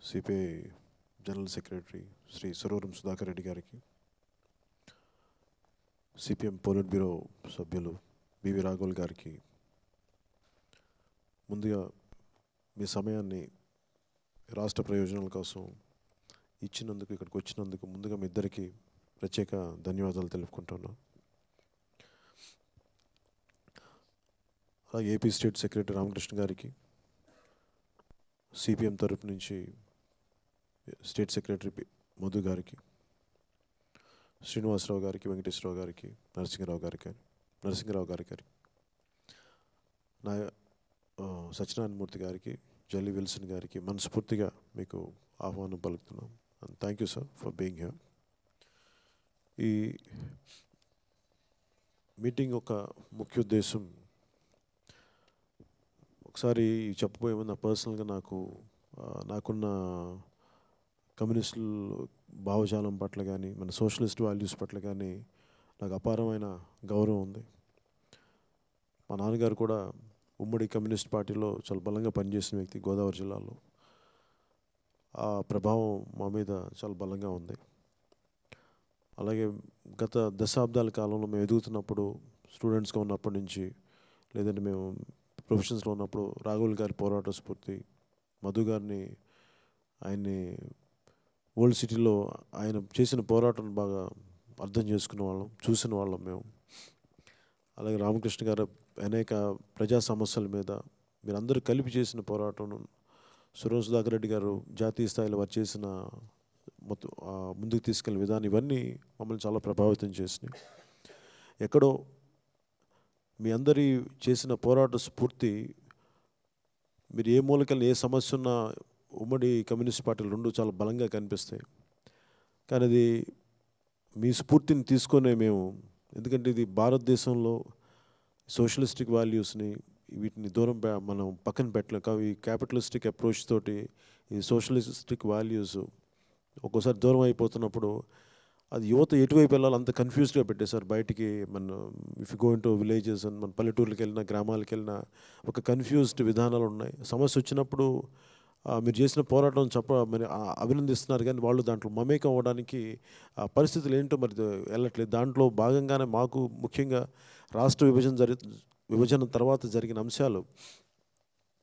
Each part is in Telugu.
CPI general secretary Shri Suravaram Sudhakar Reddy గారికి, సిపిఎం పోలిట్ బ్యూరో సభ్యులు బివి రాఘవుల్ గారికి ముందుగా మీ సమయాన్ని రాష్ట్ర ప్రయోజనాల కోసం ఇచ్చినందుకు, ఇక్కడికి వచ్చినందుకు ముందుగా మీ ఇద్దరికి ప్రత్యేక ధన్యవాదాలు తెలుపుకుంటున్నాను. అలాగే ఏపీ స్టేట్ సెక్రటరీ రామకృష్ణ గారికి, సిపిఎం తరపు నుంచి స్టేట్ సెక్రటరీ మధు గారికి, శ్రీనివాసరావు గారికి, వెంకటేశ్వరరావు గారికి, నరసింహరావు గారికి, నా సత్యనారాయణమూర్తి గారికి, జల్లి విల్సన్ గారికి మనస్ఫూర్తిగా మీకు ఆహ్వానం పలుకుతున్నాం. And thank you sir for being here. ఈ మీటింగ్ ఒక ముఖ్య ఉద్దేశం, ఒకసారి చెప్పబోయే ముందు పర్సనల్గా నాకున్న కమ్యూనిస్టు భావజాలం పట్ల కానీ, మన సోషలిస్ట్ వాల్యూస్ పట్ల కానీ నాకు అపారమైన గౌరవం ఉంది. మా నాన్నగారు కూడా ఉమ్మడి కమ్యూనిస్ట్ పార్టీలో చాలా బలంగా పనిచేసిన వ్యక్తి గోదావరి జిల్లాలో. ఆ ప్రభావం మా మీద చాలా బలంగా ఉంది. అలాగే గత దశాబ్దాల కాలంలో మేము ఎదుగుతున్నప్పుడు, స్టూడెంట్స్గా ఉన్నప్పటి నుంచి, లేదంటే మేము ప్రొఫెషన్స్లో ఉన్నప్పుడు రాఘవుల్ గారి పోరాట స్ఫూర్తి, మధు గారిని, ఆయన్ని ఓల్డ్ సిటీలో ఆయన చేసిన పోరాటం బాగా అర్థం చేసుకునే వాళ్ళం, చూసిన వాళ్ళం మేము. అలాగే రామకృష్ణ గారు అనేక ప్రజా సమస్యల మీద మీరందరూ కలిపి చేసిన పోరాటం, సురవరం సుధాకర్ రెడ్డి గారు జాతీయ స్థాయిలో వారు చేసిన ముందుకు తీసుకెళ్ళిన విధానం, ఇవన్నీ మమ్మల్ని చాలా ప్రభావితం చేసినాయి. ఎక్కడో మీ అందరి చేసిన పోరాట స్ఫూర్తి, మీరు ఏ మూలకెళ్ళి ఏ సమస్య ఉన్నా ఉమ్మడి కమ్యూనిస్ట్ పార్టీలు రెండు చాలా బలంగా కనిపిస్తాయి. కానీ అది మీ స్ఫూర్తిని తీసుకొనే మేము, ఎందుకంటే ఇది భారతదేశంలో సోషలిస్టిక్ వాల్యూస్ని వీటిని మనం పక్కన పెట్టలేక, ఈ క్యాపిటలిస్టిక్ అప్రోచ్ తోటి ఈ సోషలిస్టిక్ వాల్యూస్ ఒక్కోసారి దూరం అయిపోతున్నప్పుడు అది యువత ఎటువైపు వెళ్ళాలి అంత కన్ఫ్యూజ్డ్గా పెట్టేశారు. బయటికి మన ఇఫ్ గో ఇంటూ విలేజెస్ అని, మన పల్లెటూర్లకు వెళ్ళినా గ్రామాలకు వెళ్ళినా ఒక కన్ఫ్యూజ్డ్ విధానాలు ఉన్నాయి. సమస్య వచ్చినప్పుడు మీరు చేసిన పోరాటం మరి అభినందిస్తున్నారు, కానీ వాళ్ళు దాంట్లో మమేకం అవ్వడానికి పరిస్థితులు ఏంటో మరి వెళ్ళట్లేదు. దాంట్లో భాగంగానే మాకు ముఖ్యంగా రాష్ట్ర విభజన తర్వాత జరిగిన అంశాలు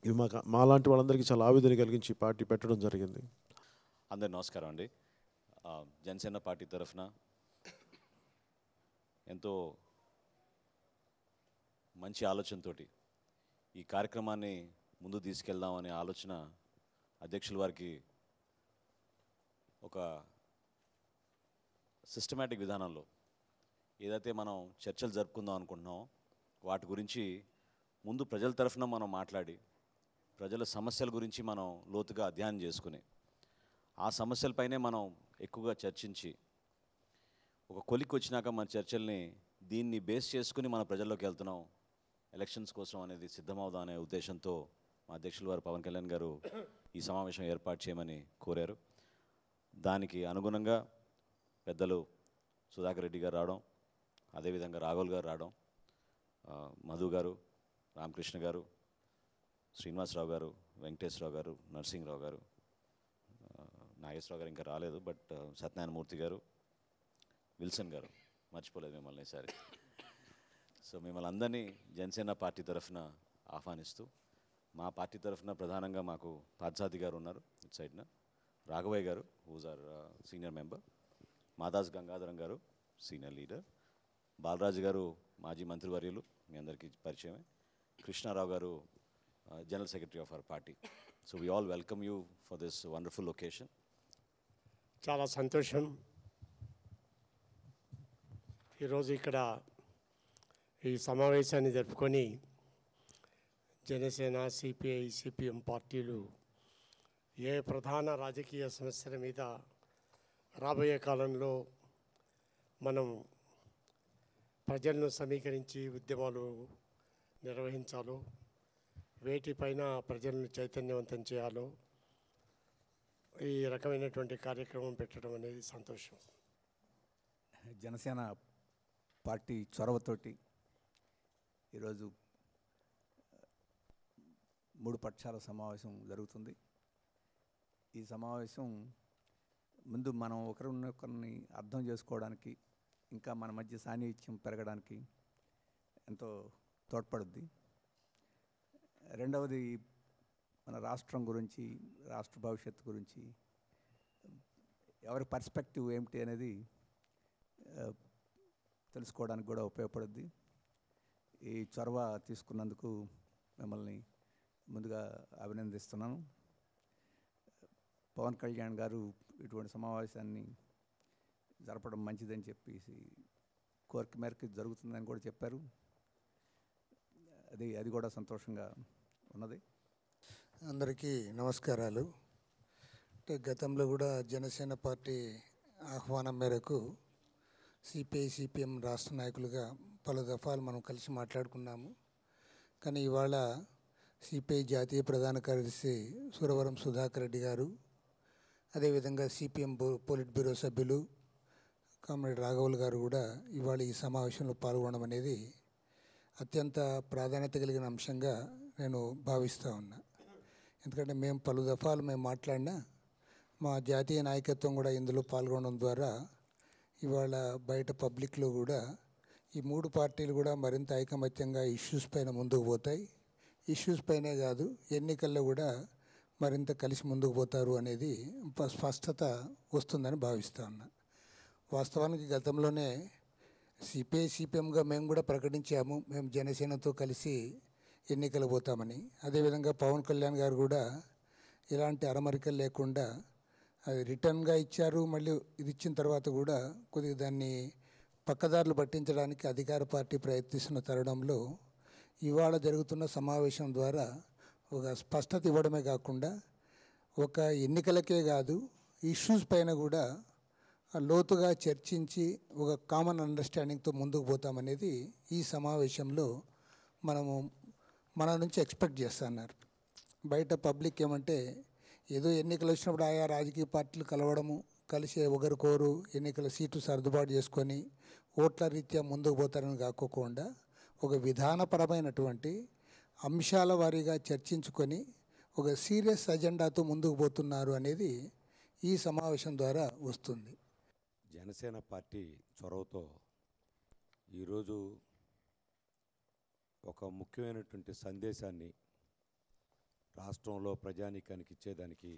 ఇవి మాలాంటి వాళ్ళందరికీ చాలా ఆవేదన కలిగించి పార్టీ పెట్టడం జరిగింది. అందరు నమస్కారం అండి. జనసేన పార్టీ తరఫున ఎంతో మంచి ఆలోచనతోటి ఈ కార్యక్రమాన్ని ముందు తీసుకెళ్దామనే ఆలోచన అధ్యక్షుల వారికి ఒక సిస్టమేటిక్ విధానంలో ఏదైతే మనం చర్చలు జరుపుకుందాం అనుకుంటున్నామో వాటి గురించి ముందు ప్రజల తరఫున మనం మాట్లాడి, ప్రజల సమస్యల గురించి మనం లోతుగా అధ్యయనం చేసుకుని, ఆ సమస్యలపైనే మనం ఎక్కువగా చర్చించి, ఒక కొలిక్కి వచ్చినాక మన చర్చల్ని దీన్ని బేస్ చేసుకుని మన ప్రజల్లోకి వెళ్తున్నాం, ఎలక్షన్స్ కోసం అనేది సిద్ధమవుదాం అనే ఉద్దేశంతో మా అధ్యక్షుల వారు పవన్ కళ్యాణ్ గారు ఈ సమావేశం ఏర్పాటు చేయమని కోరారు. దానికి అనుగుణంగా పెద్దలు సుధాకర్ రెడ్డి గారు రావడం, అదేవిధంగా రాఘవుల్ గారు రావడం, మధు గారు, రామకృష్ణ గారు, శ్రీనివాసరావు గారు, వెంకటేశ్వరరావు గారు, నరసింహరావు గారు, నాగేశ్వరరావు గారు ఇంకా రాలేదు, బట్ సత్యనారాయణమూర్తి గారు, విల్సన్ గారు, మర్చిపోలేదు మిమ్మల్ని ఈసారి. సో మిమ్మల్ని అందరినీ జనసేన పార్టీ తరఫున ఆహ్వానిస్తూ, మా పార్టీ తరఫున ప్రధానంగా మాకు పార్థసారథి గారు ఉన్నారు ఇటు సైడ్న, రాఘవయ్య గారు whose are senior member, Madas Gangadharam గారు సీనియర్ లీడర్, బాలరాజు గారు మాజీ మంత్రివర్యులు మీ అందరికీ పరిచయమే, కృష్ణారావు గారు general secretary of our party. So we all welcome you for this wonderful occasion. చాలా సంతోషం ఈరోజు ఇక్కడ ఈ సమావేశాన్ని జరుపుకొని జనసేన, సిపిఐ, సిపిఎం పార్టీలు ఏ ప్రధాన రాజకీయ సమస్యల మీద రాబోయే కాలంలో మనం ప్రజలను సమీకరించి ఉద్యమాలు నిర్వహించాలో, వేటిపైన ప్రజలను చైతన్యవంతం చేయాలో ఈ రకమైనటువంటి కార్యక్రమం పెట్టడం అనేది సంతోషం. జనసేన పార్టీ చొరవతోటి ఈరోజు 3 పక్షాల సమావేశం జరుగుతుంది. ఈ సమావేశం ముందు మనం ఒకరినొకరిని అర్థం చేసుకోవడానికి, ఇంకా మన మధ్య సాన్నిహిత్యం పెరగడానికి ఎంతో తోడ్పడుద్ది. రెండవది, మన రాష్ట్రం గురించి, రాష్ట్ర భవిష్యత్తు గురించి ఎవరి పర్స్పెక్టివ్ ఏమిటి అనేది తెలుసుకోవడానికి కూడా ఉపయోగపడుద్ది. ఈ చొరవ తీసుకున్నందుకు మిమ్మల్ని ముందుగా అభినందిస్తున్నాను. పవన్ కళ్యాణ్ గారు ఇటువంటి సమావేశాన్ని జరపడం మంచిదని చెప్పేసి కోరిక మేరకు జరుగుతుందని కూడా చెప్పారు. అది కూడా సంతోషంగా ఉన్నది. అందరికీ నమస్కారాలు. అంటే గతంలో కూడా జనసేన పార్టీ ఆహ్వానం మేరకు సిపిఐ సిపిఎం రాష్ట్ర నాయకులుగా పలు దఫాలు మనం కలిసి మాట్లాడుకున్నాము. కానీ ఇవాళ సిపిఐ జాతీయ ప్రధాన కార్యదర్శి సురవరం సుధాకర్ రెడ్డి గారు, అదేవిధంగా సిపిఎం పోలిట్ బ్యూరో సభ్యులు కామ్రేడ్ రాఘవులు గారు కూడా ఇవాళ ఈ సమావేశంలో పాల్గొనడం అనేది అత్యంత ప్రాధాన్యత కలిగిన అంశంగా నేను భావిస్తూ ఉన్నా. ఎందుకంటే మేము పలు దఫాలు మాట్లాడినా మా జాతీయ నాయకత్వం కూడా ఇందులో పాల్గొనడం ద్వారా ఇవాళ బయట పబ్లిక్లో కూడా ఈ మూడు పార్టీలు కూడా మరింత ఐకమత్యంగా ఇష్యూస్ పైన ముందుకు పోతాయి. ఇష్యూస్ పైనే కాదు, ఎన్నికల్లో కూడా మరింత కలిసి ముందుకు పోతారు అనేది స్పష్టత వస్తుందని భావిస్తూ ఉన్నా. వాస్తవానికి గతంలోనే సిపిఐ సిపిఎంగా మేము కూడా ప్రకటించాము, మేము జనసేనతో కలిసి ఎన్నికలు పోతామని. అదేవిధంగా పవన్ కళ్యాణ్ గారు కూడా ఎలాంటి అరమరికలు లేకుండా అది రిటర్న్గా ఇచ్చారు. మళ్ళీ ఇది ఇచ్చిన తర్వాత కూడా కొద్దిగా దాన్ని పక్కదారులు పట్టించడానికి అధికార పార్టీ ప్రయత్నిస్తున్న తరుణంలో ఇవాళ జరుగుతున్న సమావేశం ద్వారా ఒక స్పష్టత ఇవ్వడమే కాకుండా ఒక ఎన్నికలకే కాదు, ఇష్యూస్ పైన కూడా లోతుగా చర్చించి ఒక కామన్ అండర్స్టాండింగ్తో ముందుకు పోతామనేది ఈ సమావేశంలో మన నుంచి ఎక్స్పెక్ట్ చేస్తున్నారు. బయట పబ్లిక్ ఏమంటే ఏదో ఎన్నికలు వచ్చినప్పుడు ఆయా రాజకీయ పార్టీలు కలవడము, కలిసి ఒకరికోరు ఎన్నికల సీటు సర్దుబాటు చేసుకొని ఓట్ల రీత్యా ముందుకు పోతారని కాకోకుండా ఒక విధానపరమైనటువంటి అంశాల వారీగా చర్చించుకొని ఒక సీరియస్ అజెండాతో ముందుకు పోతున్నారు అనేది ఈ సమావేశం ద్వారా వస్తుంది. జనసేన పార్టీ చొరవతో ఈరోజు ఒక ముఖ్యమైనటువంటి సందేశాన్ని రాష్ట్రంలో ప్రజానీకానికి ఇచ్చేదానికి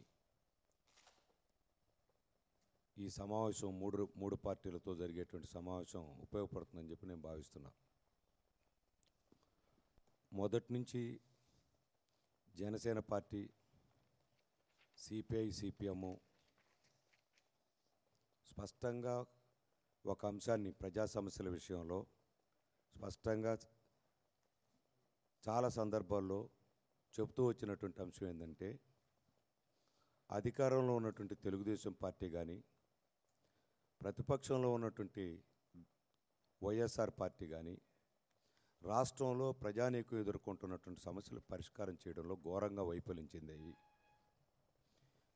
ఈ సమావేశం మూడు పార్టీలతో జరిగేటువంటి సమావేశం ఉపయోగపడుతుందని చెప్పి నేను భావిస్తున్నా. మొదటి నుంచి జనసేన పార్టీ, సిపిఐ సిపిఎం స్పష్టంగా ఒక అంశాన్ని, ప్రజా సమస్యల విషయంలో స్పష్టంగా చాలా సందర్భాల్లో చెబుతూ వచ్చినటువంటి అంశం ఏంటంటే, అధికారంలో ఉన్నటువంటి తెలుగుదేశం పార్టీ కానీ, ప్రతిపక్షంలో ఉన్నటువంటి వైఎస్ఆర్ పార్టీ కానీ రాష్ట్రంలో ప్రజానీకం ఎదుర్కొంటున్నటువంటి సమస్యలు పరిష్కారం చేయడంలో ఘోరంగా వైఫల్యించింది.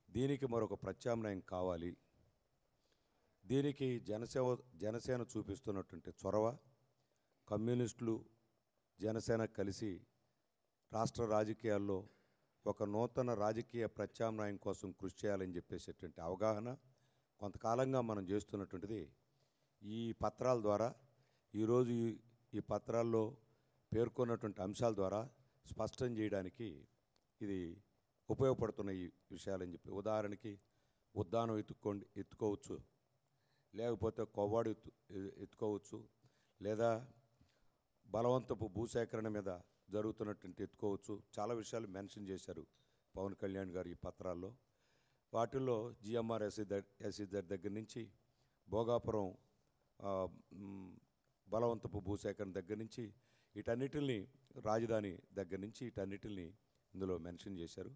దీనికి మరొక ప్రత్యామ్నాయం కావాలి. దీనికి జనసేన చూపిస్తున్నటువంటి చొరవ, కమ్యూనిస్టులు జనసేన కలిసి రాష్ట్ర రాజకీయాల్లో ఒక నూతన రాజకీయ ప్రత్యామ్నాయం కోసం కృషి చేయాలని చెప్పేసేటువంటి అవగాహన కొంతకాలంగా మనం చేస్తున్నటువంటిది ఈ పత్రాల ద్వారా, ఈరోజు ఈ పత్రాల్లో పేర్కొన్నటువంటి అంశాల ద్వారా స్పష్టం చేయడానికి ఇది ఉపయోగపడుతున్న ఈ విషయాలని చెప్పి, ఉదాహరణకి ఉద్దానం ఎత్తుకోవచ్చు, లేకపోతే కొవ్వాడు ఎత్తుకోవచ్చు, లేదా బలవంతపు భూసేకరణ మీద జరుగుతున్నటువంటి ఎత్తుకోవచ్చు. చాలా విషయాలు మెన్షన్ చేశారు పవన్ కళ్యాణ్ గారు ఈ పత్రాల్లో. వాటిల్లో జిఎంఆర్ ఎస్ఈజెడ్ దగ్గర నుంచి భోగాపురం బలవంతపు భూసేకరణ దగ్గర నుంచి వీటన్నిటిని, రాజధాని దగ్గర నుంచి వీటన్నిటిని ఇందులో మెన్షన్ చేశారు.